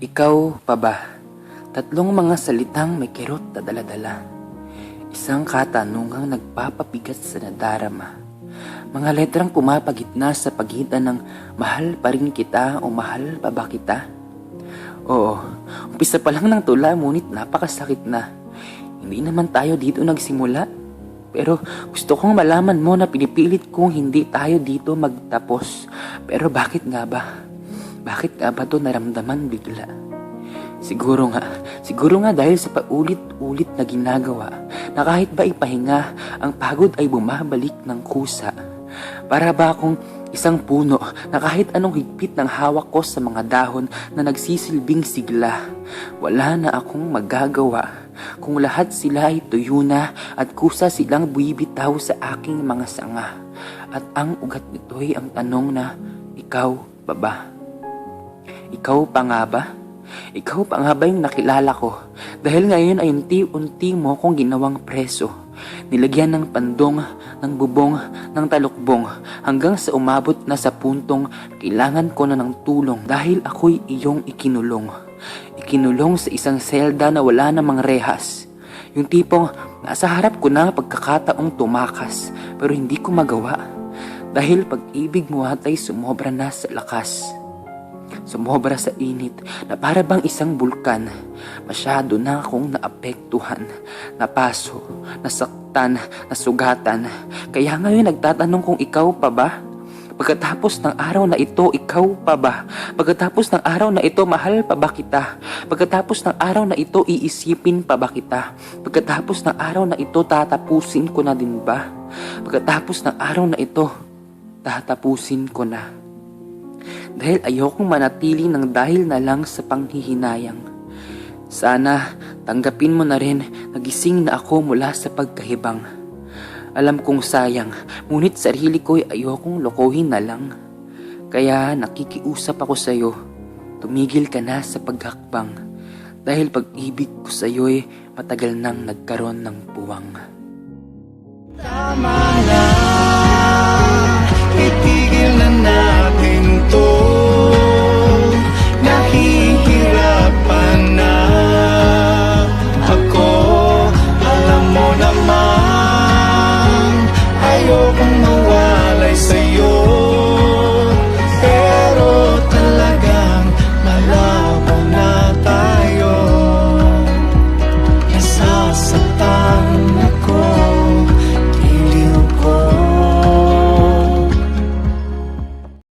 Ikaw pa ba? Tatlong mga salitang may kirot na dala-dala. Isang katanungang nagpapabigat sa nadarama. Mga letrang pumapagitna sa pagitan ng mahal pa rin kita o mahal pa ba kita? Oo, umpisa pa lang ng tula ngunit napakasakit na. Hindi naman tayo dito nagsimula. Pero gusto kong malaman mo na pinipilit kong hindi tayo dito magtapos. Pero bakit nga ba? Bakit nga ba to naramdaman bigla? Siguro nga dahil sa paulit-ulit na ginagawa na kahit ba ipahinga, ang pagod ay bumabalik ng kusa. Para ba akong isang puno na kahit anong higpit ng hawak ko sa mga dahon na nagsisilbing sigla. Wala na akong magagawa kung lahat sila ay tuyo na at kusa silang buibitaw sa aking mga sanga. At ang ugat nito'y ang tanong na, ikaw pa ba? Ikaw pa nga ba? Ikaw pa nga ba yung nakilala ko? Dahil ngayon ay unti-unti mo kong ginawang preso. Nilagyan ng pandong, ng bubong, ng talukbong, hanggang sa umabot na sa puntong kailangan ko na ng tulong dahil ako'y iyong ikinulong. Ikinulong sa isang selda na wala namang rehas. Yung tipong nasa harap ko na pagkakataong tumakas pero hindi ko magawa. Dahil pag-ibig mo atay sumobra na sa lakas. Sumobra sa init na para bang isang bulkan. Masyado na akong naapektuhan, napaso, nasaktan, nasugatan. Kaya ngayon nagtatanong kung ikaw pa ba? Pagkatapos ng araw na ito, ikaw pa ba? Pagkatapos ng araw na ito, mahal pa ba kita? Pagkatapos ng araw na ito, iisipin pa ba kita? Pagkatapos ng araw na ito, tatapusin ko na din ba? Pagkatapos ng araw na ito, tatapusin ko na. Dahil ayokong manatili ng dahil na lang sa panghihinayang. Sana tanggapin mo na rin nagising na ako mula sa pagkahibang. Alam kong sayang, ngunit sarili ko'y ayokong lokohin na lang. Kaya nakikiusap ako sa'yo, tumigil ka na sa paghakbang. Dahil pag-ibig ko sa'yo'y matagal nang nagkaroon ng puwang. Tama na, itigil na natin to.